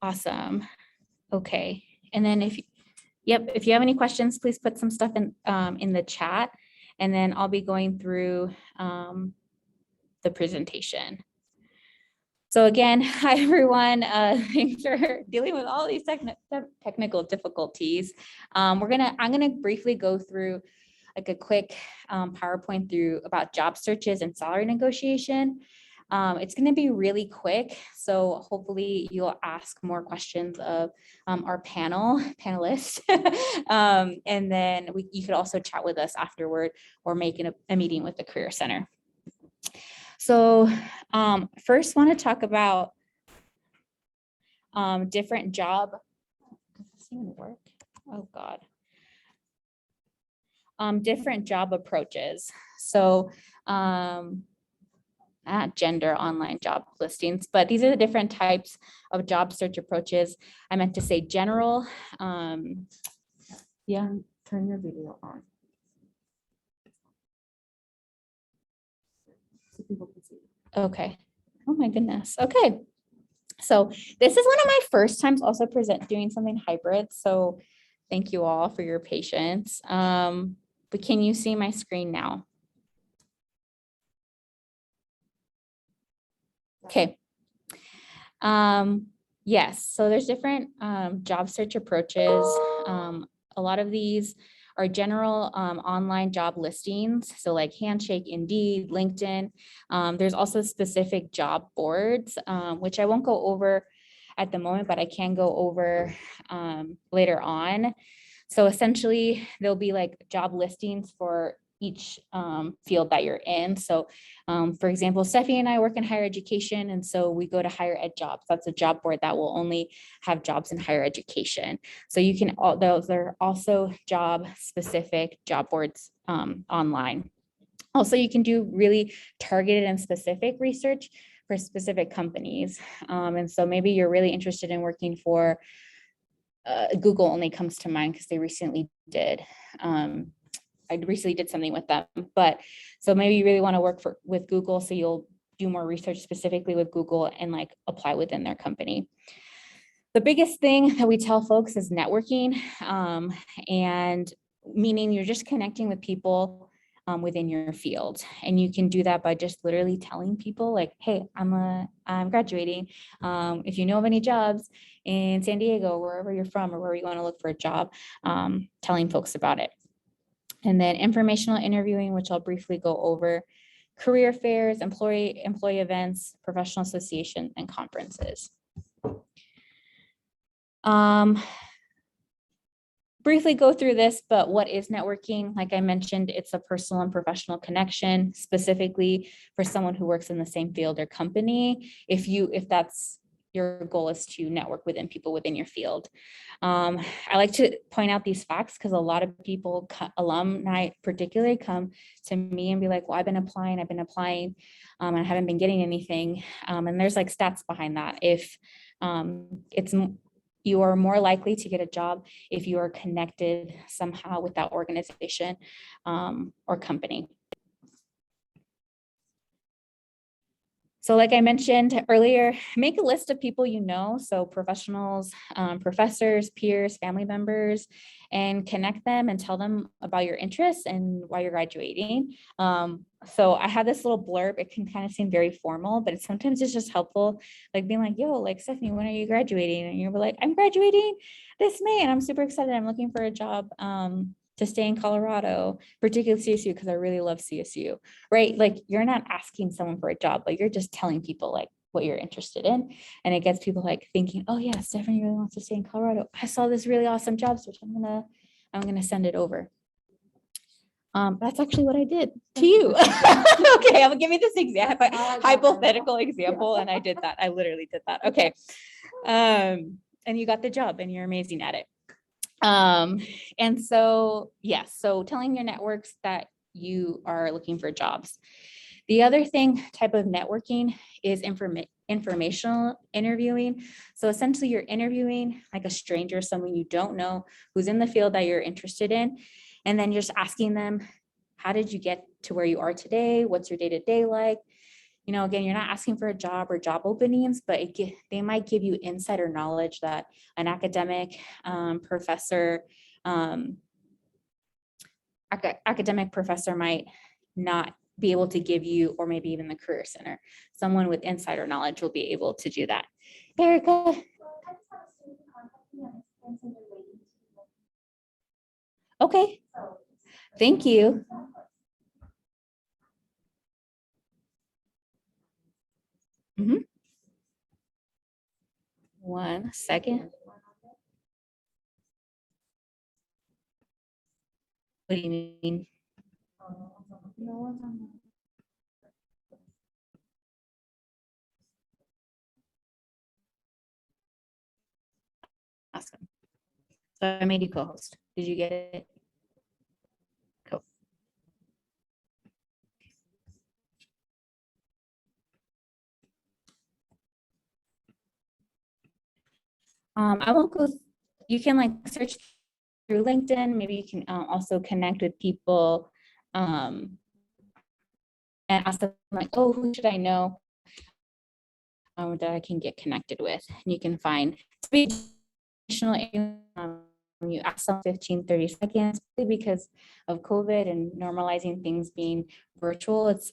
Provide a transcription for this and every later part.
Awesome. Okay. And then if you have any questions, please put some stuff in the chat, and then I'll be going through the presentation. So again, hi everyone. Thanks for dealing with all these technical difficulties. I'm gonna briefly go through like a quick PowerPoint through about job searches and salary negotiation. It's going to be really quick, so hopefully you'll ask more questions of our panelists, and then you could also chat with us afterward or make a meeting with the Career Center. So first want to talk about different job, does this even work? Oh God. Different job approaches. So not gender online job listings, but these are the different types of job search approaches. I meant to say general. Yeah, turn your video on. So people can see. Okay. Oh my goodness. Okay. So this is one of my first times also doing something hybrid. So thank you all for your patience. But can you see my screen now? Okay. Yes, so there's different job search approaches. A lot of these are general online job listings. So like Handshake, Indeed, LinkedIn. There's also specific job boards, which I won't go over at the moment, but I can go over later on. So essentially there'll be like job listings for each field that you're in. So for example, Stephanie and I work in higher education, and so we go to higher ed jobs. That's a job board that will only have jobs in higher education. So you can, those are also job specific job boards online. Also, you can do really targeted and specific research for specific companies. And so maybe you're really interested in working for Google only comes to mind because they recently did. I recently did something with them, but so maybe you really want to work with Google, so you'll do more research specifically with Google and like apply within their company. The biggest thing that we tell folks is networking, and meaning you're just connecting with people within your field, and you can do that by just literally telling people like, hey, I'm graduating. If you know of any jobs in San Diego, wherever you're from or where you want to look for a job, telling folks about it. And then informational interviewing, which I'll briefly go over, career fairs, employee events, professional association, and conferences. Briefly go through this, but what is networking? Like I mentioned, it's a personal and professional connection, specifically for someone who works in the same field or company. If that's your goal, is to network within people within your field. I like to point out these facts because a lot of people, alumni particularly, come to me and be like, well, I've been applying, and I haven't been getting anything. And there's like stats behind that. If you are more likely to get a job if you are connected somehow with that organization or company. So like I mentioned earlier, make a list of people you know, so professionals, professors, peers, family members, and connect them and tell them about your interests and why you're graduating. So I have this little blurb. It can kind of seem very formal, but sometimes it's just helpful, like being like, yo, like Stephanie, when are you graduating? And you're like, I'm graduating this May and I'm super excited. I'm looking for a job to stay in Colorado, particularly CSU, because I really love CSU, right? Like you're not asking someone for a job, but you're just telling people like what you're interested in. And it gets people like thinking, oh yeah, Stephanie really wants to stay in Colorado. I saw this really awesome job search. I'm gonna send it over. That's actually what I did to you. Okay, I'm gonna give you this example, hypothetical example, and I did that. I literally did that. Okay. And you got the job and you're amazing at it. And so, yes, so telling your networks that you are looking for jobs. The other type of networking is informational interviewing. So essentially you're interviewing like a stranger, someone you don't know, who's in the field that you're interested in, and then just asking them, how did you get to where you are today? What's your day-to-day like? again, you're not asking for a job or job openings, but they might give you insider knowledge that an academic professor, academic professor might not be able to give you, or maybe even the Career Center. Someone with insider knowledge will be able to do that. Erica. Okay. Thank you. Mm-hmm. 1 second. What do you mean? Awesome. So I made you co-host. Did you get it? Cool. I won't go. You can like search through LinkedIn. Maybe you can also connect with people and ask them like, oh, who should I know that I can get connected with? And you can find additional you ask them 15-30 seconds because of COVID and normalizing things being virtual. It's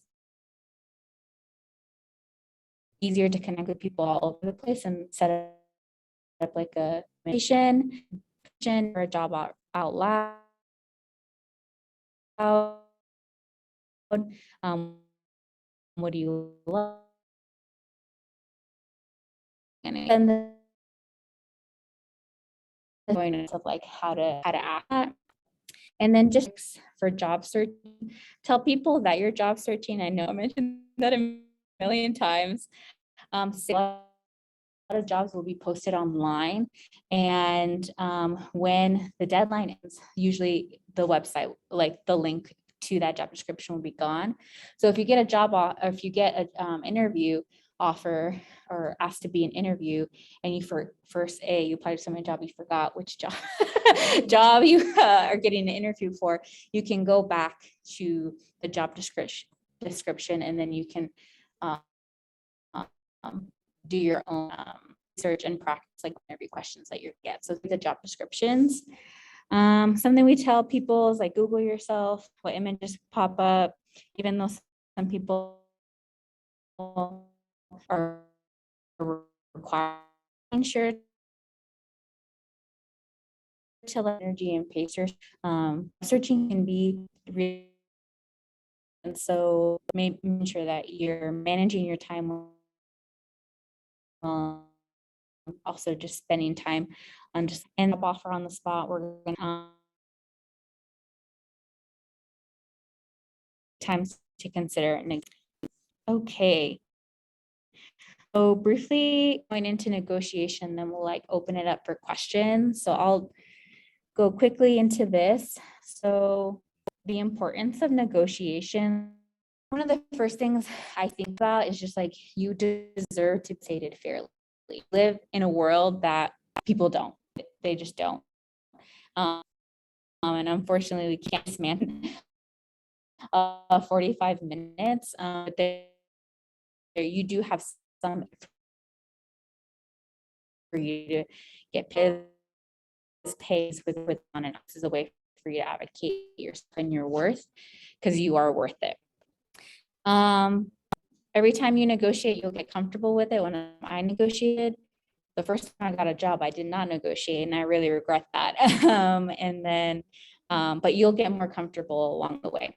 easier to connect with people all over the place and set up like a meditation or a job out loud. What do you love? And then of like how to act. And then just for job search, tell people that you're job searching. I know I mentioned that a million times. So a lot of jobs will be posted online, and when the deadline is, usually the website, like the link to that job description, will be gone. So if you get a job or if you get an interview offer or asked to be an interview, and you you applied to some job, you forgot which job you are getting an interview for, you can go back to the job description, and then you can do your own research and practice like interview questions that you get. So the job descriptions. Something we tell people is like Google yourself, what images pop up, even though some people are required sure to let energy and pacers. Searching can be really, and so making sure that you're managing your time, also just spending time on just end up offer on the spot. We're going times to consider. Okay. So briefly going into negotiation, then we'll like open it up for questions. So I'll go quickly into this. So the importance of negotiation. One of the first things I think about is just like you deserve to be compensated fairly. Live in a world that people don't. They just don't. And unfortunately, we can't dismantle 45 minutes. But there you do have some for you to get pays with on and is a way for you to advocate yourself and your worth, because you are worth it. Every time you negotiate, you'll get comfortable with it. When I negotiated, the first time I got a job, I did not negotiate, and I really regret that. And then, but you'll get more comfortable along the way.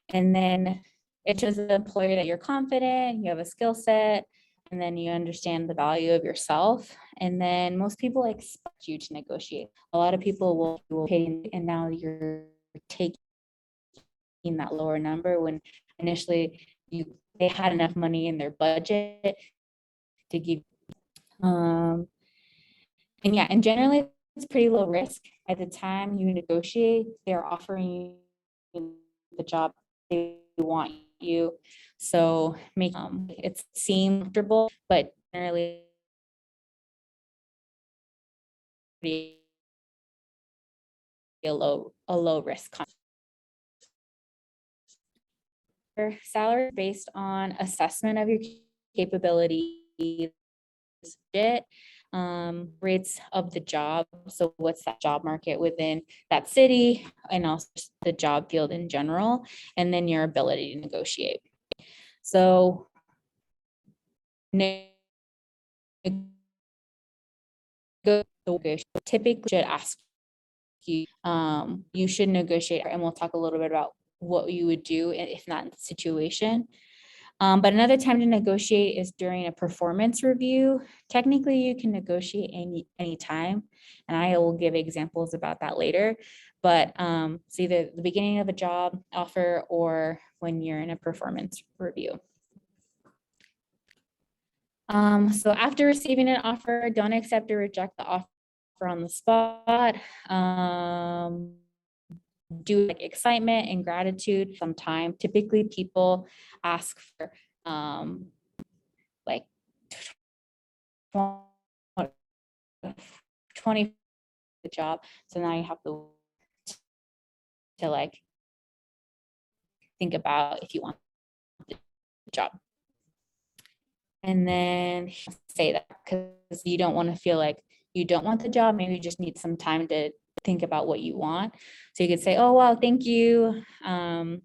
And then it shows the employer that you're confident, you have a skill set, and then you understand the value of yourself. And then most people expect you to negotiate. A lot of people will pay, and now you're taking that lower number when initially they had enough money in their budget to give. And yeah, and generally it's pretty low risk. At the time you negotiate, they're offering you the job they want you. So make it seem comfortable, but generally a low risk. salary is based on assessment of your capabilities, rates of the job. So what's that job market within that city, and also the job field in general, and then your ability to negotiate. So typically should ask you, you should negotiate, and we'll talk a little bit about what you would do if not in the situation. But another time to negotiate is during a performance review. Technically, you can negotiate any time, and I will give examples about that later. But it's either the beginning of a job offer or when you're in a performance review. So after receiving an offer, don't accept or reject the offer on the spot. Do like excitement and gratitude some time. Typically people ask for like 20 the job. So now you have to like think about if you want the job. And then say that because you don't want to feel like you don't want the job. Maybe you just need some time to think about what you want. So you could say, oh, wow, thank you. I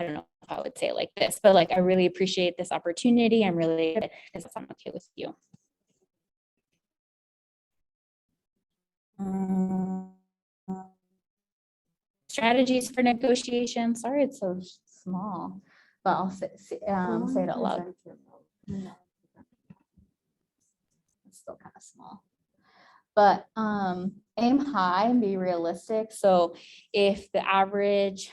don't know if I would say it like this, but like, I really appreciate this opportunity. I'm really, because I'm okay with you. Strategies for negotiation. Sorry, it's so small, but I'll say it out loud. It's still kind of small. But aim high and be realistic. So if the average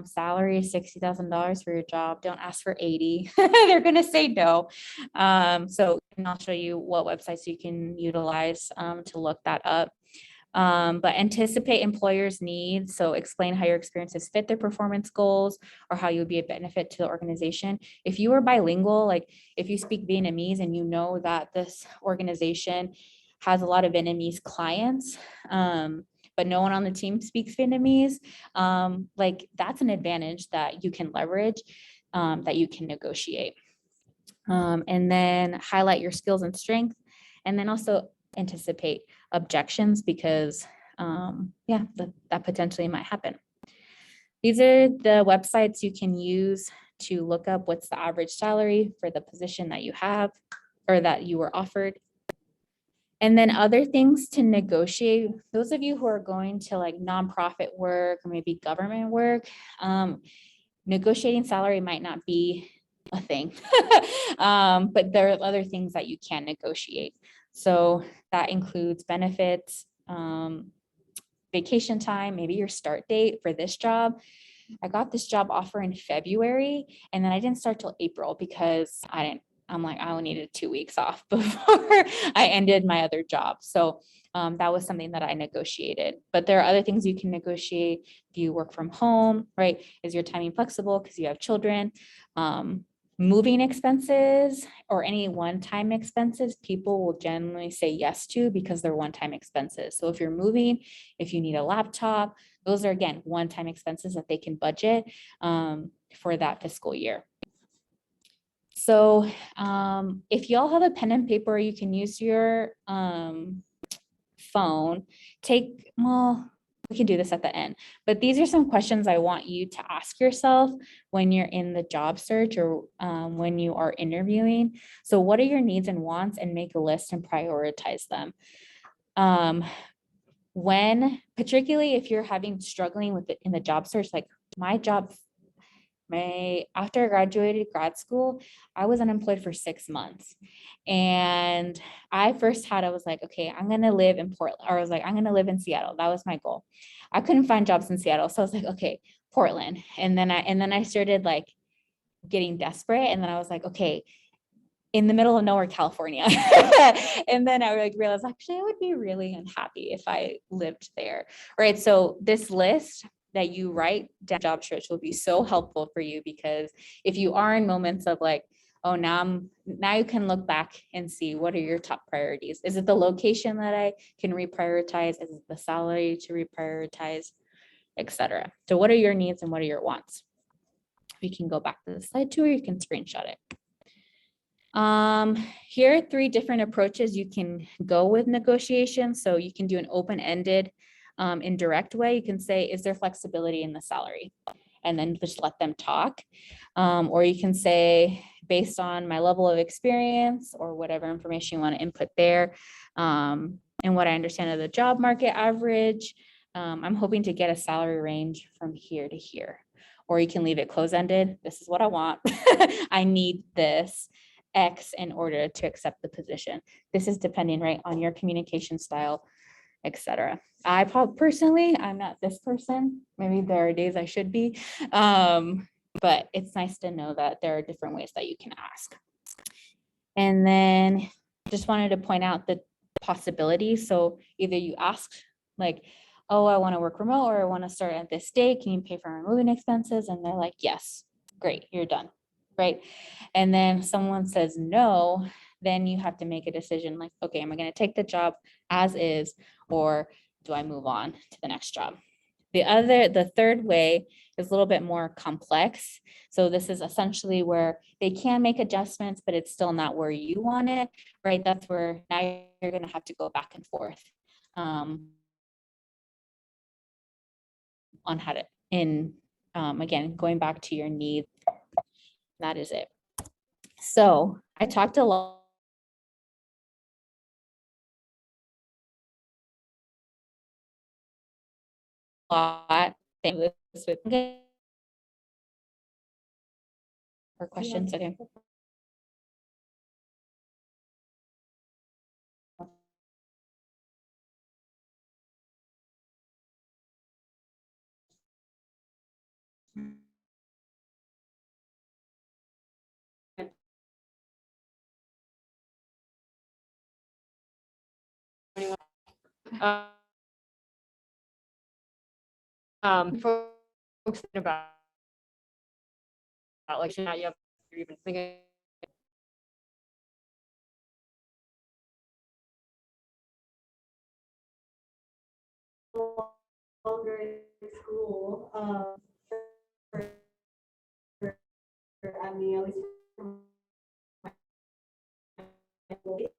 salary is $60,000 for your job, don't ask for 80. They're going to say no. So and I'll show you what websites you can utilize to look that up. But anticipate employers' needs. So explain how your experiences fit their performance goals or how you would be a benefit to the organization. If you are bilingual, like if you speak Vietnamese and you know that this organization has a lot of Vietnamese clients, but no one on the team speaks Vietnamese, like that's an advantage that you can leverage, that you can negotiate. And then highlight your skills and strengths, and then also anticipate objections because that potentially might happen. These are the websites you can use to look up what's the average salary for the position that you have or that you were offered. And then other things to negotiate, those of you who are going to like nonprofit work or maybe government work, negotiating salary might not be a thing, but there are other things that you can negotiate. So that includes benefits, vacation time, maybe your start date for this job. I got this job offer in February, and then I didn't start till April because I'm like, I needed 2 weeks off before I ended my other job. So that was something that I negotiated. But there are other things you can negotiate. If you work from home, right? Is your timing flexible because you have children? Moving expenses or any one-time expenses, people will generally say yes to because they're one-time expenses. So if you're moving, if you need a laptop, those are, again, one-time expenses that they can budget for that fiscal year. So if y'all have a pen and paper, you can use your phone. We can do this at the end, but these are some questions I want you to ask yourself when you're in the job search or when you are interviewing. So what are your needs and wants, and make a list and prioritize them. Particularly if you're struggling with it in the job search, like after I graduated grad school, I was unemployed for 6 months. And I was like, okay, I'm going to live in Portland, or I was like, I'm going to live in Seattle. That was my goal. I couldn't find jobs in Seattle. So I was like, okay, Portland. And then I started like getting desperate. And then I was like, okay, in the middle of nowhere, California. And then I realized, actually, I would be really unhappy if I lived there. Right. So this list that you write down job search will be so helpful for you, because if you are in moments of like, oh, now you can look back and see what are your top priorities. Is it the location that I can reprioritize? Is it the salary to reprioritize? etc. So what are your needs and what are your wants? We can go back to the slide too, or you can screenshot it. Here are 3 different approaches you can go with negotiation. So you can do an open-ended, indirect way. You can say, is there flexibility in the salary? And then just let them talk. Or you can say, based on my level of experience or whatever information you want to input there, and what I understand of the job market average, I'm hoping to get a salary range from here to here. Or you can leave it close-ended. This is what I want. I need this X in order to accept the position. This is depending, right, on your communication style, etc. I personally, I'm not this person. Maybe there are days I should be, but it's nice to know that there are different ways that you can ask. And then just wanted to point out the possibilities. So either you ask like, oh, I want to work remote, or I want to start at this date. Can you pay for my moving expenses? And they're like, yes, great, you're done, right? And then someone says no, then you have to make a decision like, okay, am I going to take the job as is, or do I move on to the next job? The third way is a little bit more complex. So this is essentially where they can make adjustments, but it's still not where you want it, right? That's where now you're going to have to go back and forth on how to, again, going back to your needs. That is it. So I talked a lot for questions. Okay. Folks thinking about like should not you have even thinking longer in school. I mean, at least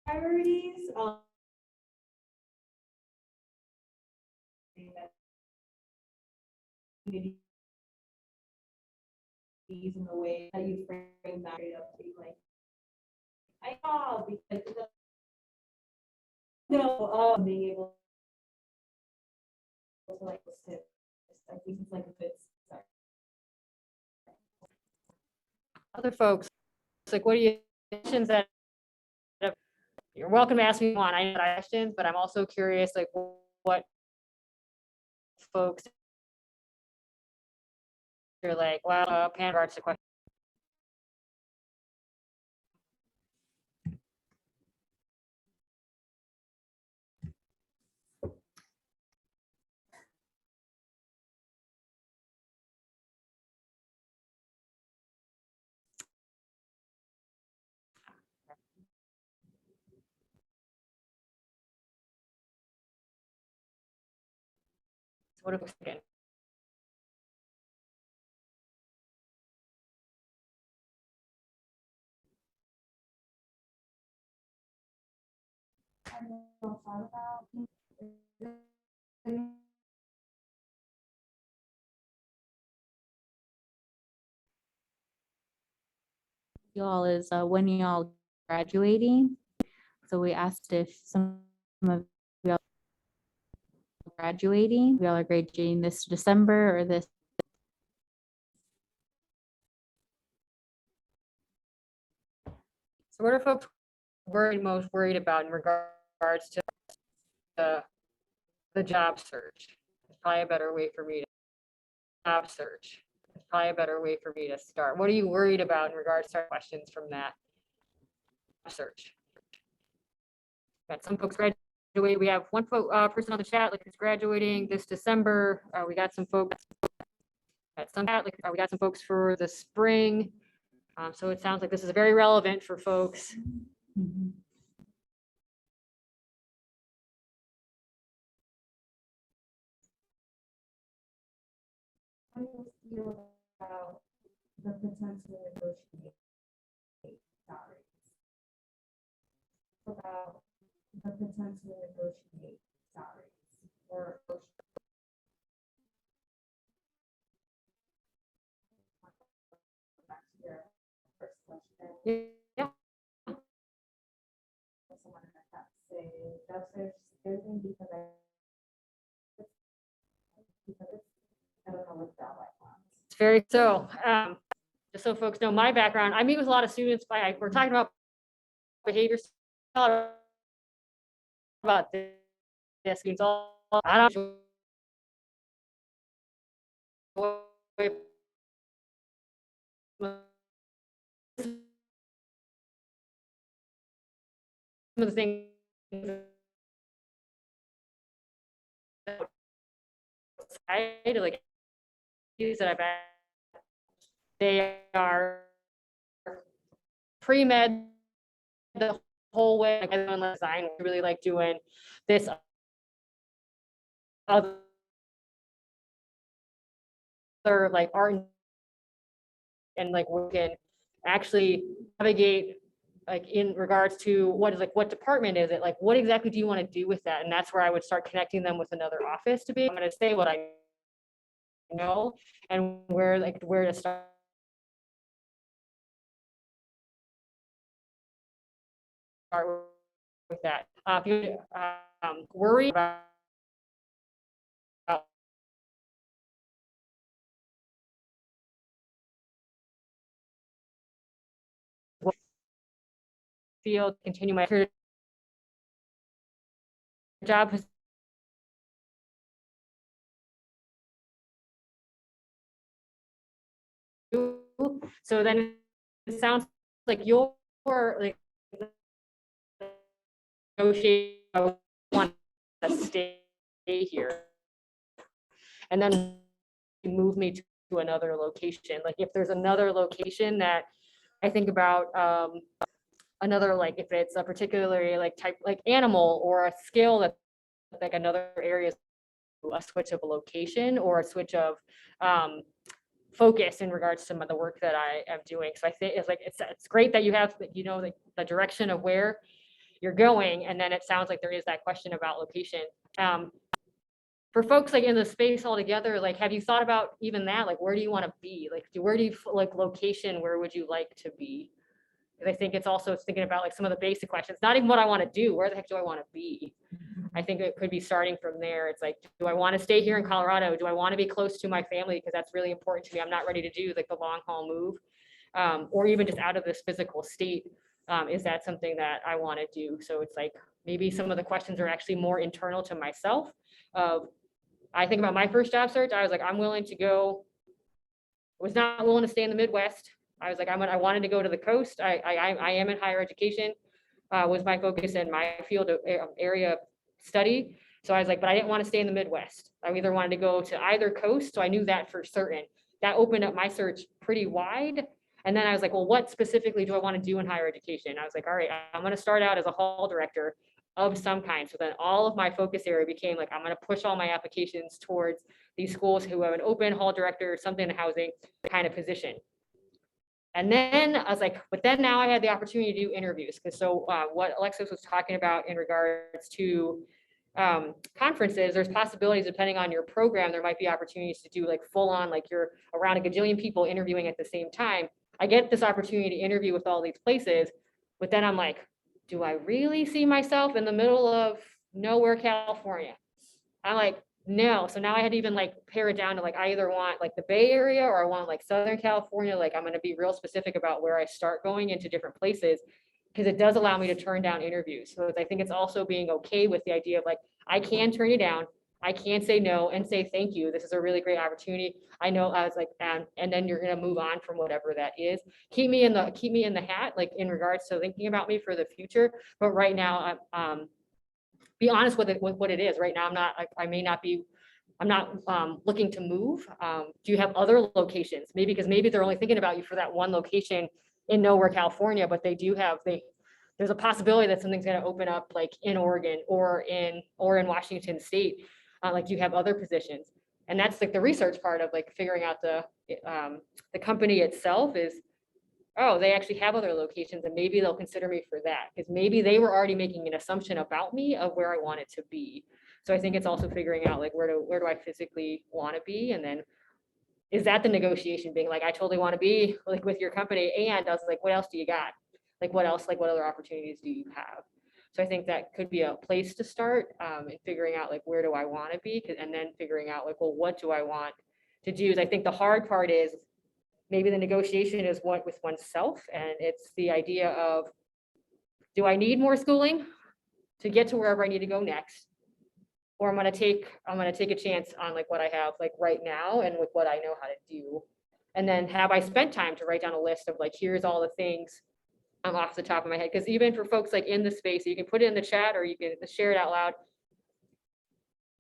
priorities. In the way that you frame that up to be like, I saw because being able to like sit. I think it's like a good start. Other folks, it's like, what are you questions that you're welcome to ask me one. I know questions, but I'm also curious, like what folks are like, well, pan regards to question. What if again? Y'all is when y'all graduating. So we asked if some of y'all graduating, y'all are graduating this December or this. So what are folks most worried about in regards to the job search? It's probably a better way for me to job search. It's probably a better way for me to start. What are you worried about in regards to questions from that search? Got some folks graduate. We have one person on the chat like who's graduating this December. We got some folks. We got some folks for the spring. So it sounds like this is very relevant for folks Mhm. How do you feel about the potential to negotiate salaries? About the potential to negotiate salaries or back to your first question. Yeah. Someone has that to say, job search scares me because I don't know what job I want. It's very so. Just so folks know my background, I meet with a lot of students. We're talking about behavior about this. Students all I don't enjoy some of the things outside, like that I've had. They are pre-med the whole way. Like I design, really like doing this other like art and like we can actually navigate like in regards to what department is it, like what exactly do you want to do with that, and that's where I would start connecting them with another office to be. I'm going to say what I know and where to start with that. If you worry about field, continue my career job. So then it sounds like you're like negotiate, I want to stay here, and then move me to another location. Like if there's another location that I think about, another, like if it's a particularly like type like animal or a skill that like another area, a switch of a location or a switch of focus in regards to some of the work that I am doing. So I think it's like it's great that you have like the direction of where you're going, and then it sounds like there is that question about location. For folks like in the space altogether, like have you thought about even that? Like where do you want to be? Like where do you like location? Where would you like to be? Because I think it's also thinking about like some of the basic questions, not even what I want to do. Where the heck do I want to be? I think it could be starting from there. It's like, do I want to stay here in Colorado? Do I want to be close to my family? Because that's really important to me. I'm not ready to do like the long haul move, or even just out of this physical state. Is that something that I want to do? So it's like maybe some of the questions are actually more internal to myself. I think about my first job search. I was like, I'm willing to go. Was not willing to stay in the Midwest. I was like, I wanted to go to the coast. I am in higher education. Was my focus in my field of area of study. So I was like, but I didn't want to stay in the Midwest. I either wanted to go to either coast. So I knew that for certain. That opened up my search pretty wide. And then I was like, well, what specifically do I want to do in higher education? I was like, all right, I'm going to start out as a hall director of some kind. So then all of my focus area became like, I'm going to push all my applications towards these schools who have an open hall director, something in housing kind of position. And then I was like, but then now I had the opportunity to do interviews. Because so what Alexis was talking about in regards to conferences, there's possibilities depending on your program, there might be opportunities to do like full on, like you're around a gajillion people interviewing at the same time. I get this opportunity to interview with all these places, but then I'm like, do I really see myself in the middle of nowhere, California? I'm like, no. So now I had to even like pare it down to like, I either want like the Bay Area or I want like Southern California. Like I'm going to be real specific about where I start going into different places, because it does allow me to turn down interviews. So I think it's also being okay with the idea of like, I can turn you down. I can say no and say thank you. This is a really great opportunity. I know. I was like, and then you're gonna move on from whatever that is. Keep me in the hat, like in regards to thinking about me for the future. But right now, be honest with it, with what it is. Right now, I'm not looking to move. Do you have other locations? Maybe because maybe they're only thinking about you for that one location in nowhere, California, but they there's a possibility that something's going to open up like in Oregon or in Washington State. Like you have other positions. And that's like the research part of like figuring out the company itself is, oh, they actually have other locations and maybe they'll consider me for that. Because maybe they were already making an assumption about me of where I wanted to be. So I think it's also figuring out like where do I physically want to be? And then is that the negotiation being like, I totally want to be like with your company. And I was like, what else do you got? Like, what else, like what other opportunities do you have? So I think that could be a place to start in figuring out like, where do I want to be? And then figuring out like, well, what do I want to do? I think the hard part is maybe the negotiation is what with oneself. And it's the idea of, do I need more schooling to get to wherever I need to go next? Or I'm gonna take a chance on like what I have like right now and with what I know how to do. And then have I spent time to write down a list of like, here's all the things off the top of my head. Because even for folks like in the space, you can put it in the chat or you can share it out loud.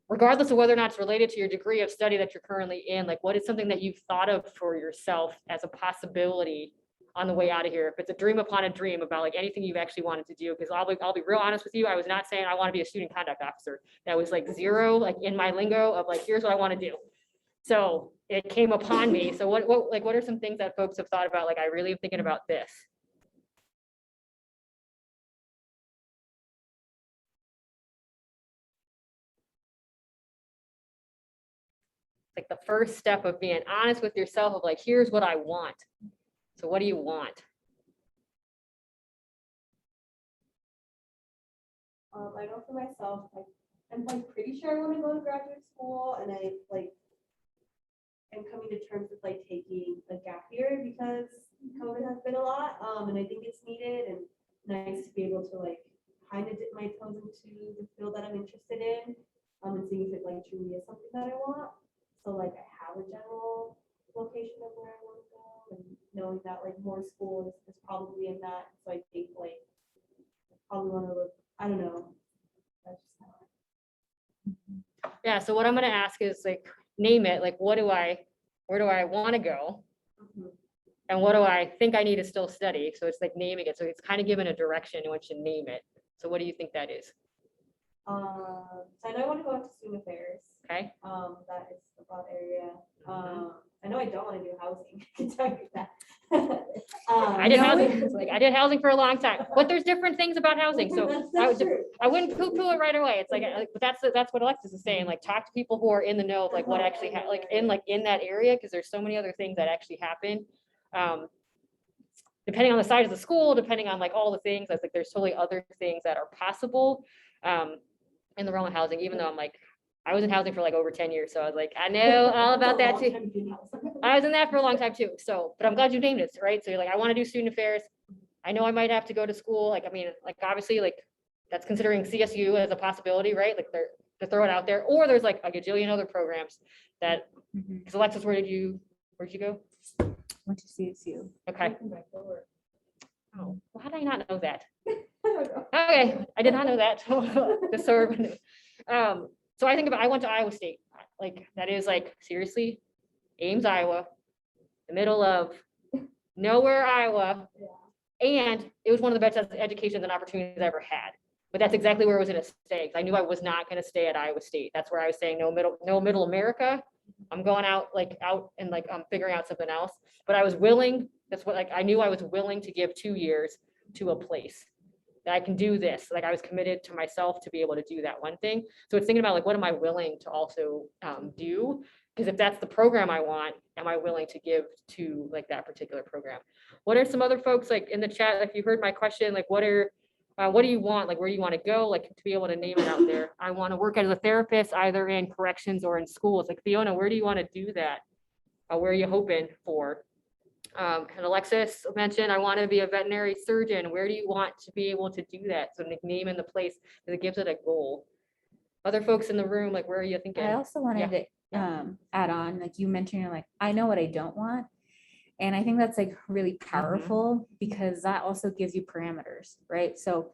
Regardless of whether or not it's related to your degree of study that you're currently in, like what is something that you've thought of for yourself as a possibility on the way out of here? If it's a dream upon a dream about like anything you've actually wanted to do, because I'll be real honest with you, I was not saying I want to be a student conduct officer. That was like zero, like in my lingo of like, here's what I want to do. So it came upon me. So what are some things that folks have thought about? Like, I really am thinking about this. Like the first step of being honest with yourself of like, here's what I want. So what do you want? I know for myself, like, I'm like pretty sure I want to go to graduate school, and I like am coming to terms with like taking a gap year because COVID has been a lot, and I think it's needed and nice to be able to like kind of dip my toes into the field that I'm interested in, and seeing if it like truly is something that I want. So like I have a general location of where I want to go, and knowing that like more school is probably in that. So I think like I probably want to look. I don't know. That's just how Yeah, so what I'm gonna ask is like, name it, like where do I want to go? And what do I think I need to still study? So it's like naming it. So it's kind of given a direction in which to name it. So what do you think that is? So I know I want to go into student affairs. Okay. That is a broad area. I know I don't want to do housing. I can tell you that. I did housing, like I did housing for a long time, but there's different things about housing. So I wouldn't poo-poo it right away. It's like, but that's what Alexis is saying. Like talk to people who are in the know of like what actually like in that area, because there's so many other things that actually happen. Depending on the size of the school, depending on like all the things, I think there's totally other things that are possible in the realm of housing, even though I'm like, I was in housing for like over 10 years. So I was like, I know all about that too. I was in that for a long time too. So, but I'm glad you named it, right? So you're like, I want to do student affairs. I know I might have to go to school. Like, I mean, like obviously like that's considering CSU as a possibility, right? Like they're to throw it out there, or there's like a gajillion other programs that, because Alexis, where'd you go? Went to CSU. Okay. Oh, well, how did I not know that? Okay, I did not know that. Just so everybody knows. So I think about, I went to Iowa State. Like that is like seriously, Ames, Iowa, the middle of nowhere, Iowa. And it was one of the best educations and opportunities I ever had. But that's exactly where I was going to stay. I knew I was not going to stay at Iowa State. That's where I was saying no middle America. I'm going out and like I'm figuring out something else. But I was willing. That's what like I knew I was willing to give 2 years to a place that I can do this. Like I was committed to myself to be able to do that one thing. So it's thinking about like what am I willing to also do? Because if that's the program I want, am I willing to give to like that particular program? What are some other folks like in the chat? If you heard my question, like what do you want? Like where do you want to go? Like to be able to name it out there. I want to work as a therapist, either in corrections or in schools. Like Fiona, where do you want to do that? Where are you hoping for? And Alexis mentioned, I want to be a veterinary surgeon. Where do you want to be able to do that? So name in the place because it gives it a goal. Other folks in the room, like where are you thinking? I also wanted to add on, like you mentioned, you're like, I know what I don't want. And I think that's like really powerful because that also gives you parameters, right? So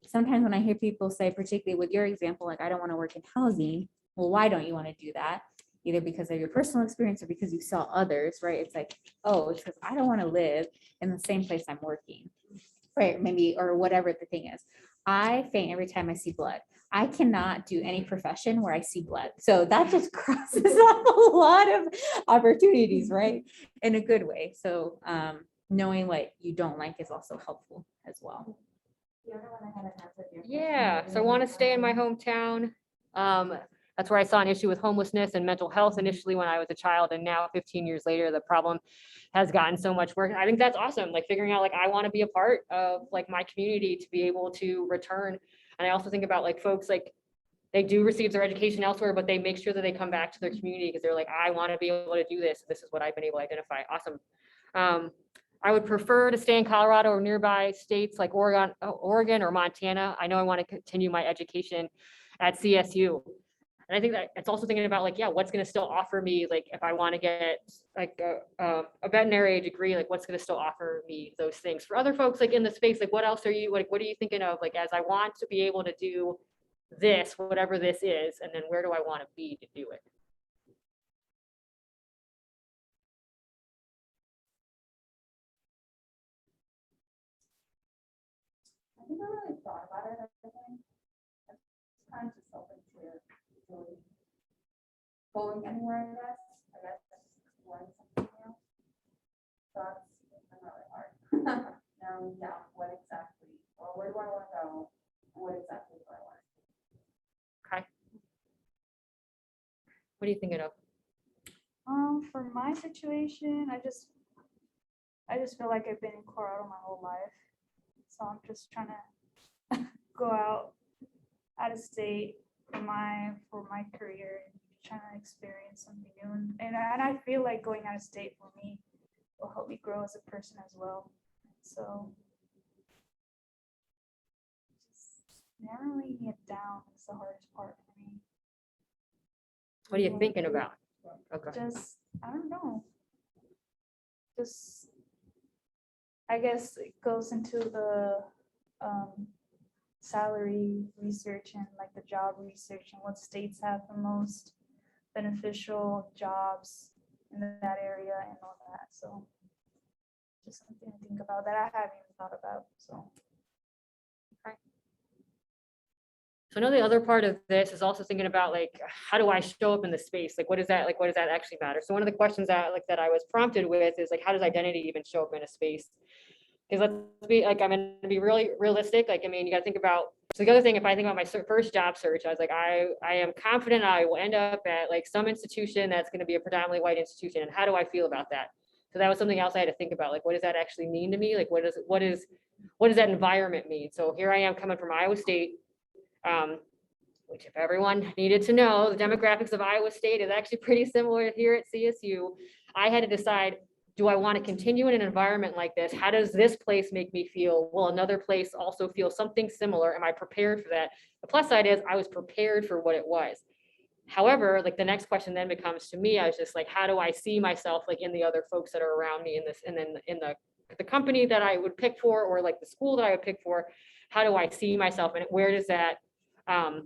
sometimes when I hear people say, particularly with your example, like, I don't want to work in housing. Well, why don't you want to do that? Either because of your personal experience or because you saw others, right? It's like, oh, it's because I don't want to live in the same place I'm working. right, maybe, or whatever the thing is. I faint every time I see blood. I cannot do any profession where I see blood. So that just crosses off a lot of opportunities, right? In a good way. So knowing what you don't like is also helpful as well. Yeah, so I want to stay in my hometown. That's where I saw an issue with homelessness and mental health initially when I was a child, and now 15 years later, the problem has gotten so much worse. I think that's awesome, like figuring out like I want to be a part of like my community to be able to return. And I also think about like folks like they do receive their education elsewhere, but they make sure that they come back to their community because they're like, I want to be able to do this. This is what I've been able to identify. Awesome. I would prefer to stay in Colorado or nearby states like Oregon or Montana. I know I want to continue my education at CSU. And I think that it's also thinking about like, yeah, what's going to still offer me, like if I want to get like a veterinary degree, like what's going to still offer me those things. For other folks like in the space, like what else are you, like what are you thinking of, like as I want to be able to do this, whatever this is, and then where do I want to be to do it? I think I really thought about it. Everything. It's kind of just open to really going anywhere. I guess exploring something new. So that's been really hard. Narrowing down what exactly, or where do I want to go? What exactly do I want to do? Okay. What are you thinking of? For my situation, I just feel like I've been in Colorado my whole life. So I'm just trying to go out of state for my career and trying to experience something new. And I feel like going out of state for me will help me grow as a person as well. So just narrowing it down is the hardest part for me. What are you thinking about? Okay. Just, I don't know. Just, I guess it goes into the salary research and like the job research and what states have the most beneficial jobs in that area and all that. So just something to think about that I haven't even thought about. So. So I know the other part of this is also thinking about like, how do I show up in the space? Like, what does that actually matter? So one of the questions that I was prompted with is like, how does identity even show up in a space? Because let's be like, I'm going to be really realistic. Like, I mean, you got to think about, so the other thing, if I think about my first job search, I was like, I am confident I will end up at like some institution that's going to be a predominantly white institution. And how do I feel about that? So that was something else I had to think about. Like, what does that actually mean to me? Like, what does that environment mean? So here I am coming from Iowa State. Which if everyone needed to know, the demographics of Iowa State is actually pretty similar here at CSU. I had to decide, do I want to continue in an environment like this? How does this place make me feel? Will another place also feel something similar? Am I prepared for that? The plus side is I was prepared for what it was. However, like the next question then becomes to me, I was just like, how do I see myself like in the other folks that are around me in this, and then in the company that I would pick for, or like the school that I would pick for, how do I see myself and where does that, how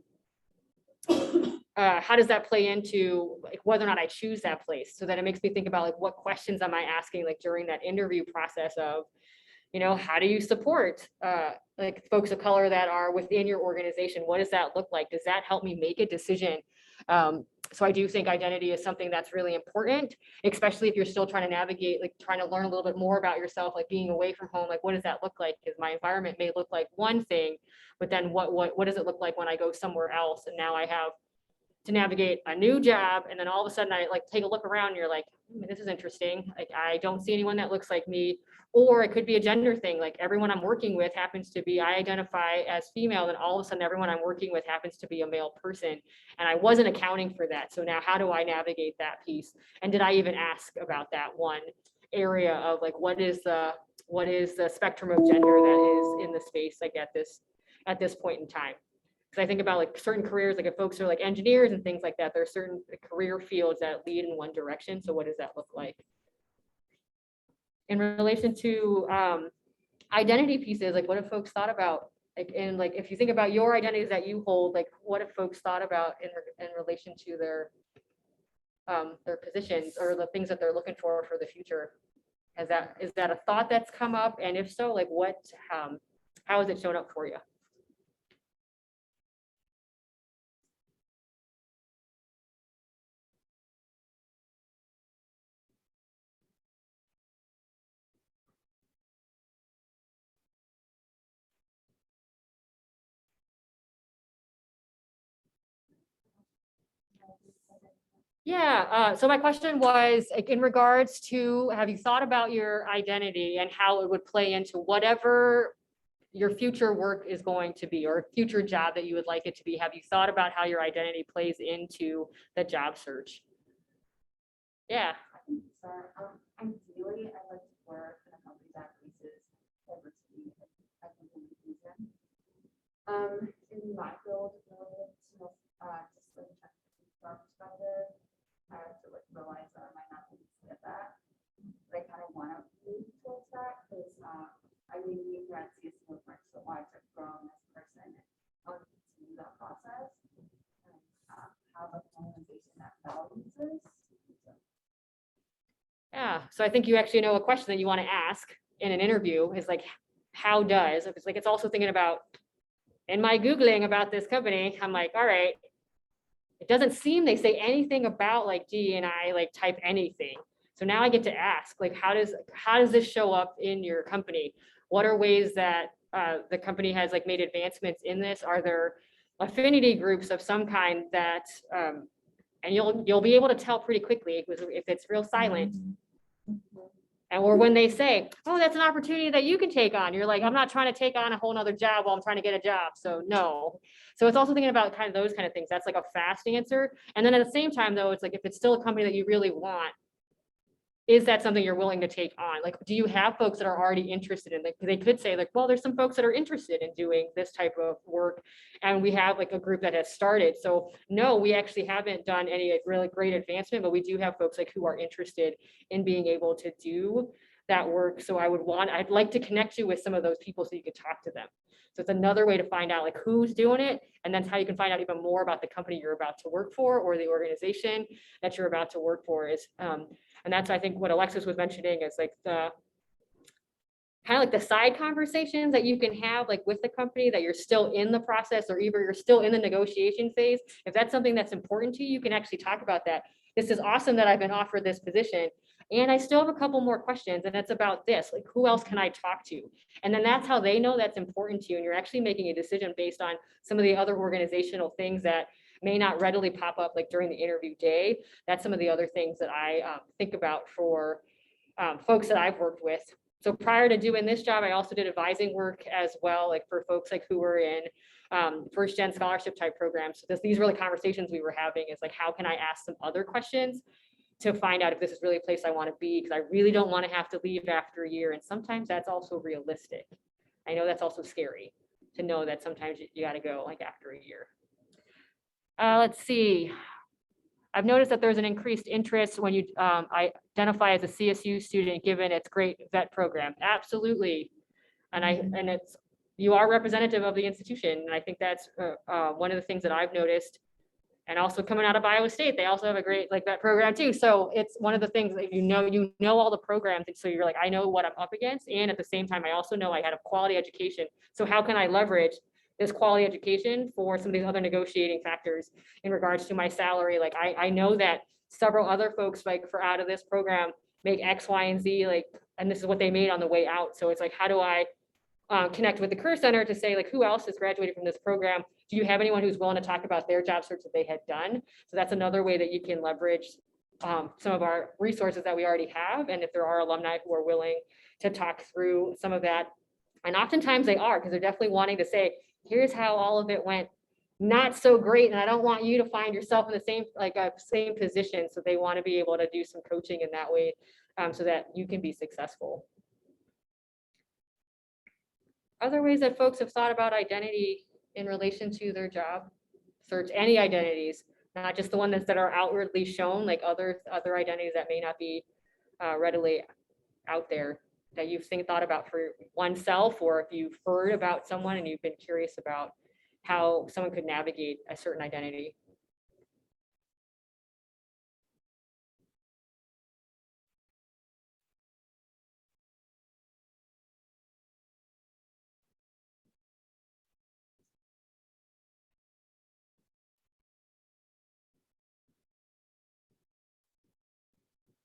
does that play into like whether or not I choose that place? So that it makes me think about like what questions am I asking like during that interview process of, you know, how do you support like folks of color that are within your organization? What does that look like? Does that help me make a decision? So I do think identity is something that's really important, especially if you're still trying to navigate, like trying to learn a little bit more about yourself, like being away from home, like what does that look like? Because my environment may look like one thing, but then what does it look like when I go somewhere else? And now I have to navigate a new job. And then all of a sudden I like take a look around and you're like, this is interesting. Like I don't see anyone that looks like me. Or it could be a gender thing. Like everyone I'm working with happens to be, I identify as female, and all of a sudden everyone I'm working with happens to be a male person. And I wasn't accounting for that. So now how do I navigate that piece? And did I even ask about that one area of like, what is the spectrum of gender that is in the space like at this point in time? Because I think about like certain careers, like if folks are like engineers and things like that, there are certain career fields that lead in one direction. So what does that look like? In relation to identity pieces, like what have folks thought about? Like, and like if you think about your identities that you hold, like what have folks thought about in relation to their positions or the things that they're looking for the future? Is that a thought that's come up? And if so, like what, how has it shown up for you? Yeah, so my question was, like, in regards to, have you thought about your identity and how it would play into whatever your future work is going to be, or future job that you would like it to be? Have you thought about how your identity plays into the job search? Yeah, I think so. Ideally, I'd like to work in a company that places diversity and equity and inclusion. In my field, really, just like from perspective, I have to like realize that I might not be good at that. But I kind of want to move towards that because I mean, you can see some of my lives have grown as a person and I want to continue that process and have like an organization that values this. yeah. So I think you actually know a question that you want to ask in an interview is like, how does, it's like, it's also thinking about, in my Googling about this company, I'm like, all right, it doesn't seem they say anything about like D&I, like type anything. So now I get to ask, like, how does this show up in your company? What are ways that the company has like made advancements in this? Are there affinity groups of some kind that, and you'll be able to tell pretty quickly if it's real silent. And or when they say, oh, that's an opportunity that you can take on. You're like, I'm not trying to take on a whole nother job while I'm trying to get a job. So no. So it's also thinking about kind of those kind of things. That's like a fast answer. And then at the same time, though, it's like, if it's still a company that you really want, is that something you're willing to take on? Like, do you have folks that are already interested in it? They could say like, well, there's some folks that are interested in doing this type of work. And we have like a group that has started. So no, we actually haven't done any like really great advancement, but we do have folks like who are interested in being able to do that work. So I'd like to connect you with some of those people so you could talk to them. So it's another way to find out like who's doing it. And that's how you can find out even more about the company you're about to work for or the organization that you're about to work for is, and that's, I think, what Alexis was mentioning is like the kind of like the side conversations that you can have like with the company that you're still in the process or either you're still in the negotiation phase. If that's something that's important to you, you can actually talk about that. This is awesome that I've been offered this position. And I still have a couple more questions and it's about this, like who else can I talk to? And then that's how they know that's important to you. And you're actually making a decision based on some of the other organizational things that may not readily pop up like during the interview day. That's some of the other things that I think about for folks that I've worked with. So prior to doing this job, I also did advising work as well, like for folks like who were in first gen scholarship type programs. So these were the conversations we were having is like, how can I ask some other questions to find out if this is really a place I want to be? Because I really don't want to have to leave after a year. And sometimes that's also realistic. I know that's also scary to know that sometimes you got to go like after a year. Let's see. I've noticed that there's an increased interest when you identify as a CSU student, given its great vet program. Absolutely. And it's, you are representative of the institution. And I think that's one of the things that I've noticed. And also coming out of Iowa State, they also have a great like vet program too. So it's one of the things that you know all the programs. So you're like, I know what I'm up against. And at the same time, I also know I had a quality education. So how can I leverage this quality education for some of these other negotiating factors in regards to my salary? Like I know that several other folks like for out of this program make X, Y, and Z, like, and this is what they made on the way out. So it's like, how do I connect with the Career Center to say like, who else has graduated from this program? Do you have anyone who's willing to talk about their job search that they had done? So that's another way that you can leverage some of our resources that we already have. And if there are alumni who are willing to talk through some of that, and oftentimes they are, because they're definitely wanting to say, here's how all of it went not so great. And I don't want you to find yourself in the same position. So they want to be able to do some coaching in that way so that you can be successful. Other ways that folks have thought about identity in relation to their job search, any identities, not just the ones that are outwardly shown, like other identities that may not be readily out there that you've thought about for oneself, or if you've heard about someone and you've been curious about how someone could navigate a certain identity.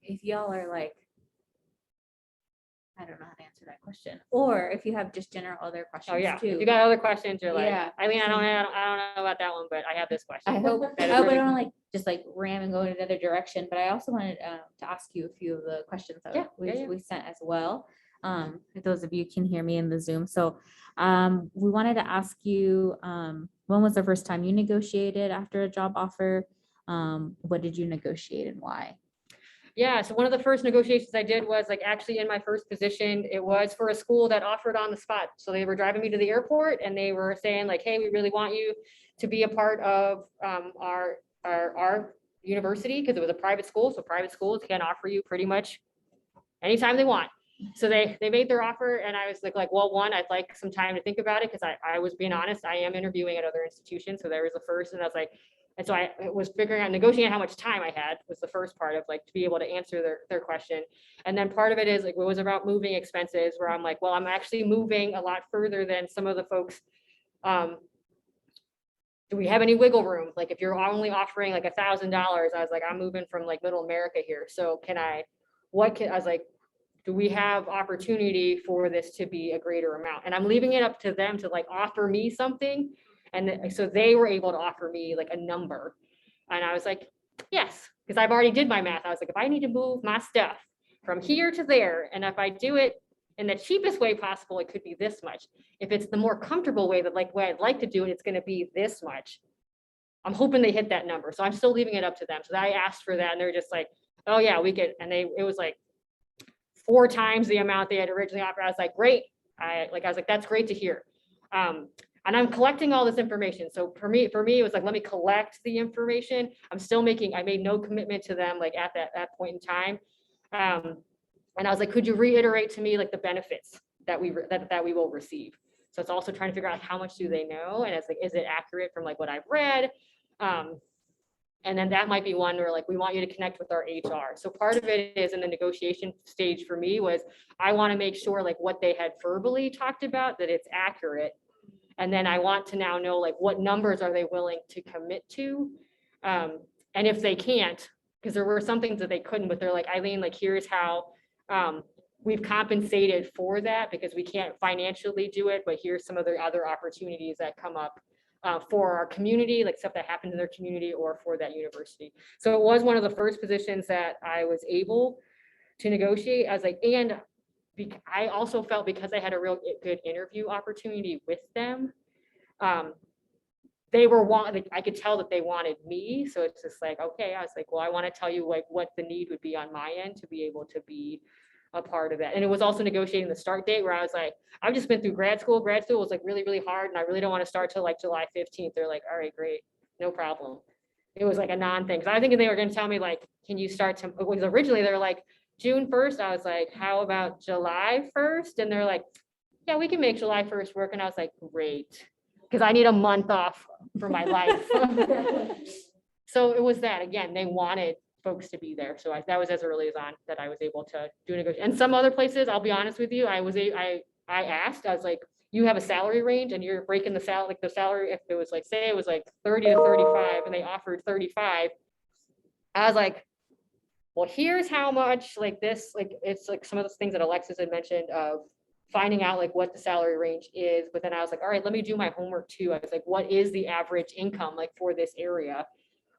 if y'all are like, I don't know how to answer that question, or if you have just general other questions Oh, yeah. If too. you got other questions, you're like, Yeah. Eileen, I don't know about that one, but I have this question. I hope, That I is hope I really- don't like just like ram and go in another direction, but I also wanted to ask you a few of the questions Yeah, that yeah, yeah. we sent as well. If those of you can hear me in the Zoom. So we wanted to ask you, when was the first time you negotiated after a job offer? What did you negotiate and why? Yeah, so one of the first negotiations I did was like actually in my first position, it was for a school that offered on the spot. So they were driving me to the airport and they were saying like, hey, we really want you to be a part of our university, because it was a private school. So private schools can offer you pretty much anytime they want. So they made their offer and I was like, well, one, I'd like some time to think about it, because I was being honest, I am interviewing at other institutions. So there was the first, and I was like, and so I was figuring out, negotiating how much time I had was the first part of like, to be able to answer their question. And then part of it is like, it was about moving expenses, where I'm like, well, I'm actually moving a lot further than some of the folks. Do we have any wiggle room? Like if you're only offering like $1,000, I was like, I'm moving from like middle America here. So I was like, do we have opportunity for this to be a greater amount? And I'm leaving it up to them to like offer me something. And so they were able to offer me like a number. And I was like, yes, because I've already did my math. I was like, if I need to move my stuff from here to there, and if I do it in the cheapest way possible, it could be this much. If it's the more comfortable way, that like way I'd like to do it, it's going to be this much. I'm hoping they hit that number. So I'm still leaving it up to them. So I asked for that and they're just like, oh yeah, we could. And it was like 4 times the amount they had originally offered. I was like, great. I was like, that's great to hear. And I'm collecting all this information. So for me, it was like, let me collect the information. I made no commitment to them like at that point in time. And I was like, could you reiterate to me like the benefits that we will receive? So it's also trying to figure out how much do they know? And it's like, is it accurate from like what I've read? And then that might be one where like, we want you to connect with our HR. So part of it is in the negotiation stage for me was, I want to make sure like what they had verbally talked about, that it's accurate. And then I want to now know like what numbers are they willing to commit to? And if they can't, because there were some things that they couldn't, but they're like, Eileen, like here's how we've compensated for that, because we can't financially do it, but here's some of the other opportunities that come up for our community, like stuff that happened in their community or for that university. So it was one of the first positions that I was able to negotiate. I was like, and I also felt because I had a real good interview opportunity with them, I could tell that they wanted me. So it's just like, okay, I was like, well, I want to tell you like what the need would be on my end to be able to be a part of that. And it was also negotiating the start date, where I was like, I've just been through grad school. Grad school was like really, really hard. And I really don't want to start till like July 15th. They're like, all right, great. No problem. It was like a non-thing. Cause I was thinking they were going to tell me like, can you start to, because originally they're like June 1st. I was like, how about July 1st? And they're like, yeah, we can make July 1st work. And I was like, great. Cause I need a month off for my life. So it was that, again, they wanted folks to be there. So that was as early as on that I was able to do negotiation. And some other places, I'll be honest with you, I asked, I was like, you have a salary range and you're breaking the salary, like the salary, if it was like, say it was like 30 to 35 and they offered 35. I was like, well, here's how much like this, like, it's like some of those things that Alexis had mentioned of finding out like what the salary range is. But then I was like, all right, let me do my homework too. I was like, what is the average income like for this area?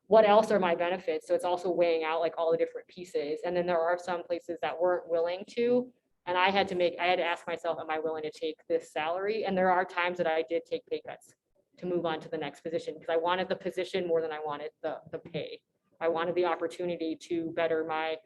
What else are my benefits? So it's also weighing out like all the different pieces. And then there are some places that weren't willing to, and I had to ask myself, am I willing to take this salary? And there are times that I did take pay cuts to move on to the next position, because I wanted the position more than I wanted the pay. I wanted the opportunity to better my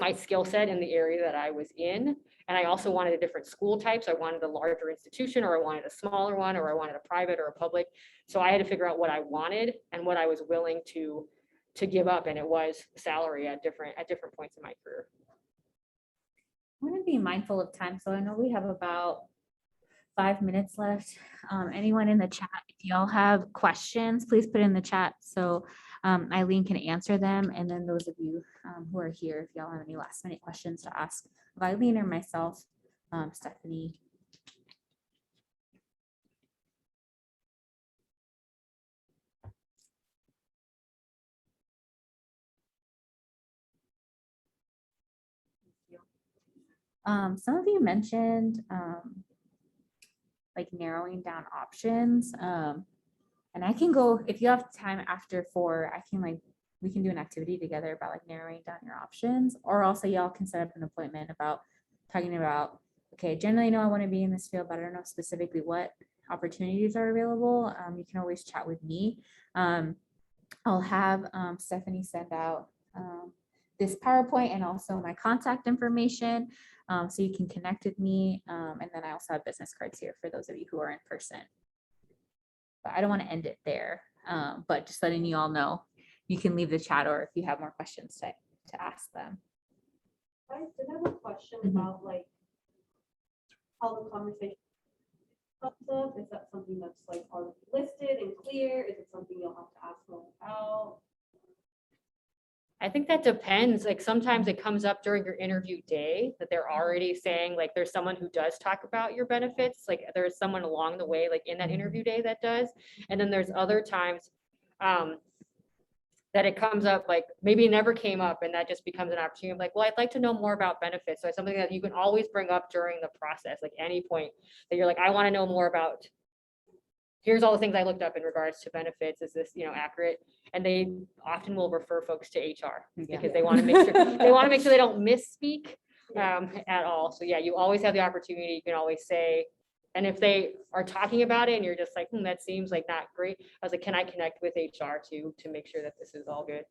my skill set in the area that I was in. And I also wanted a different school type. So I wanted a larger institution, or I wanted a smaller one, or I wanted a private or a public. So I had to figure out what I wanted and what I was willing to give up. And it was salary at different points in my career. I want to be mindful of time. So I know we have about 5 minutes left. Anyone in the chat, if y'all have questions, please put in the chat so Eileen can answer them. And then those of you who are here, if y'all have any last minute questions to ask of Eileen or myself, Stephanie. Some of you mentioned like narrowing down options. And I can go, if you have time after 4, I can like, we can do an activity together about like narrowing down your options, or also y'all can set up an appointment about talking about, okay, generally know I want to be in this field, but I don't know specifically what opportunities are available. You can always chat with me. I'll have Stephanie send out this PowerPoint and also my contact information, so you can connect with me. And then I also have business cards here for those of you who are in person. But I don't want to end it there, but just letting you all know, you can leave the chat, or if you have more questions to ask them. I did have a question Mhm. about like how the conversation comes up. Is that something that's like already listed and clear? Is it something you'll have to ask them about? I think that depends. Like sometimes it comes up during your interview day that they're already saying like there's someone who does talk about your benefits. Like there's someone along the way, like in that interview day that does. And then there's other times that it comes up, like maybe it never came up and that just becomes an opportunity. I'm like, well, I'd like to know more about benefits. So it's something that you can always bring up during the process, like any point that you're like, I want to know more about. Here's all the things I looked up in regards to benefits. Is this, accurate? And they often will refer folks to HR because they want to make sure they don't misspeak at all. So yeah, you always have the opportunity. You can always say, and if they are talking about it and you're just like, that seems like not great. I was like, can I connect with HR to make sure that this is all good?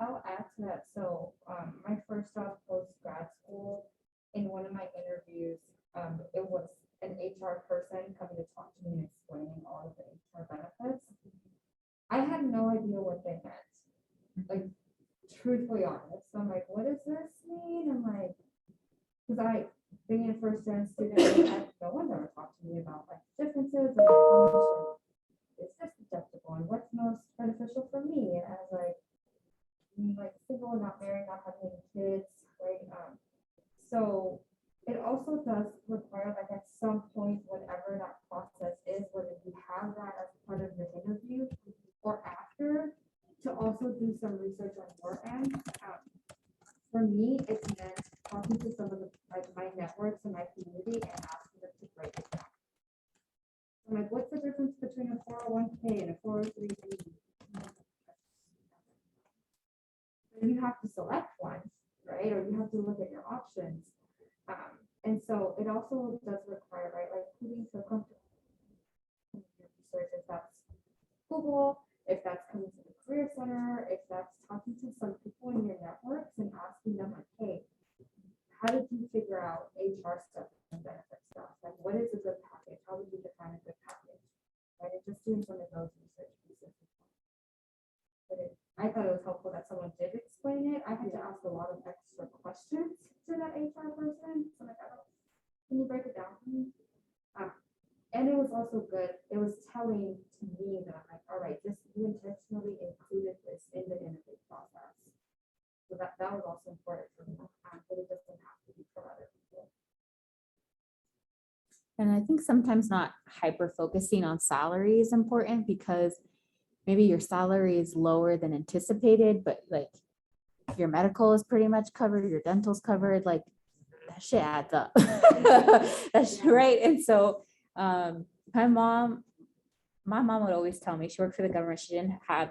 I'll add to that. So my first job post grad school, in one of my interviews, it was an HR person coming to talk to me and explaining all of the HR benefits. I had no idea what they meant, like truthfully honest. So I'm like, what does this mean? I'm like, because being a first gen student, no one ever talked to me about like differences and how much is this deductible and what's most beneficial for me. And I was like single, not married, not having any kids, right? So it also does require, like at some point, whatever that process is, whether you have that as part of your interview or after, to also do some research on your end. For me, it's meant talking to some of the, like my networks and my community and asking them to break it down. I'm like, what's the difference between a 401k and a 403b? You have to select one, right? Or you have to look at your options. And so it also does require, right, like who do you feel comfortable with your research, if that's Google, if that's coming to the Career Center, if that's talking to some people in your networks and asking them like, hey, how did you figure out HR stuff and benefit stuff? Like, what is a good package? How would you define a good package? Right, and just doing some of those research pieces. But I thought it was helpful that someone did explain it. I had to ask a lot of extra questions to that HR person. So like, can you break it down for me? And it was also good. It was telling to me that I'm like, all right, you intentionally included this in the interview process. So that was also important for me. But it doesn't have to be for other people. And I think sometimes not hyper focusing on salary is important, because maybe your salary is lower than anticipated, but like your medical is pretty much covered, your dental's covered, like that shit adds up. That's right. And so my mom would always tell me, she worked for the government. She didn't have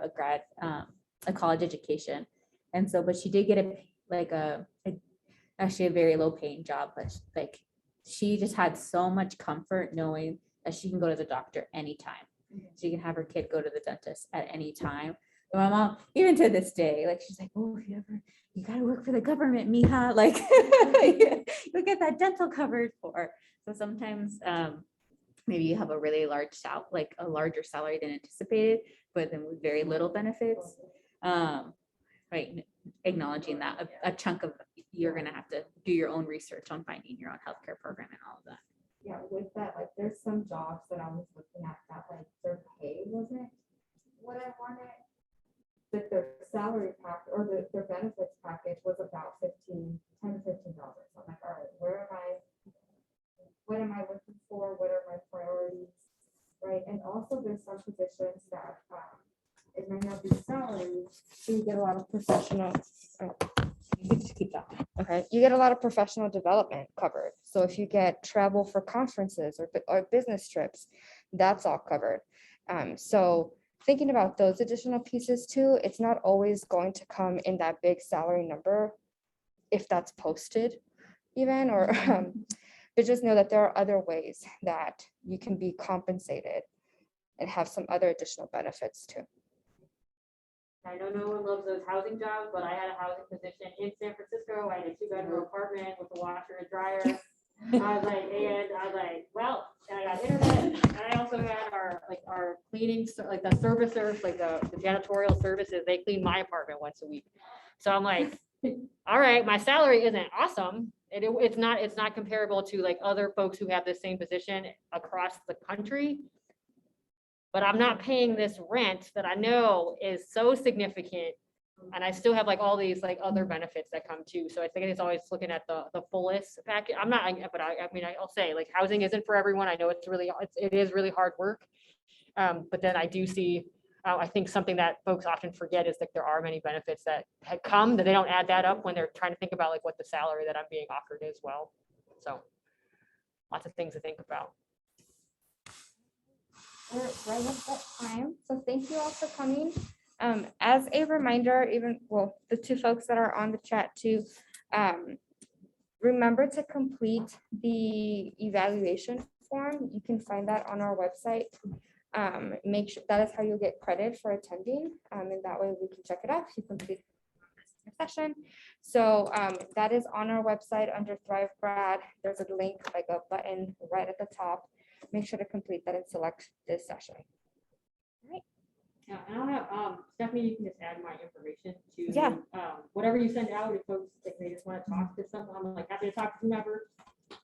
a college education. And so, but she did get actually a very low paying job, but like she just had so much comfort knowing that she can go to the doctor anytime. She can have her kid go to the dentist at any time. But my mom, even to this day, like she's like, oh, you gotta work for the government, mija. Like you'll get that dental covered for. So sometimes maybe you have a really larger salary than anticipated, but then with very little benefits. Right, acknowledging that a chunk of you're gonna have to do your own research on finding your own healthcare program and all of that. Yeah, with that, like there's some jobs that I was looking at that like their pay wasn't what I wanted. That their salary pack or their benefits package was about $10 to $15. So I'm like, all right, what am I looking for? What are my priorities? Right. And also there's some positions that it may not be salary, so you get a lot of professional. You can just keep that. Okay, you get a lot of professional development covered. So if you get travel for conferences or business trips, that's all covered. So thinking about those additional pieces too, it's not always going to come in that big salary number if that's posted even, or, but just know that there are other ways that you can be compensated and have some other additional benefits too. I know no one loves those housing jobs, but I had a housing position in San Francisco. I had a 2-bedroom apartment with a washer and dryer. I was like, well, and I got internet, and I also had our cleaning, like the servicers, like the janitorial services, they clean my apartment once a week. So I'm like, all right, my salary isn't awesome. It's not comparable to like other folks who have the same position across the country. But I'm not paying this rent that I know is so significant. And I still have like all these like other benefits that come too. So I think it's always looking at the fullest package. I'm not, but I mean, I'll say like housing isn't for everyone. I know it is really hard work. But then I do see, I think something that folks often forget is that there are many benefits that come that they don't add that up when they're trying to think about like what the salary that I'm being offered is well. So lots of things to think about. We're right at that time. So thank you all for coming. As a reminder, the two folks that are on the chat too, remember to complete the evaluation form. You can find that on our website. Make sure that is how you'll get credit for attending. And that way we can check it out if you complete the session. So that is on our website under Thrive-Grad. There's a link, like a button right at the top. Make sure to complete that and select this session. Yeah, and I'll have, Stephanie, you can just add my information to. Yeah. Whatever you send out, if folks, if they just want to talk to someone, I'm like happy to talk to whomever.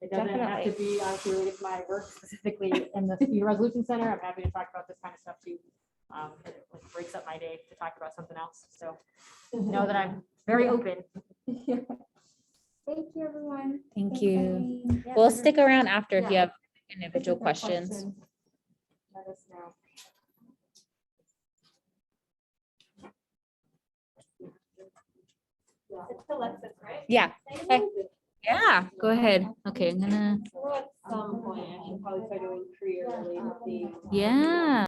It doesn't have to be obviously related to my work specifically in the Speed Resolution Center. I'm happy to talk about this kind of stuff too. It like breaks up my day to talk about something else. So know that I'm very open. Thank you, everyone. Thank Thanks, you. Eileen. We'll stick around after if you Yeah. have individual questions. Let us know. It's Alexis, right? Yeah. Hey. Yeah, go ahead. Okay, I'm gonna, At some point, I should probably start doing career related things. yeah.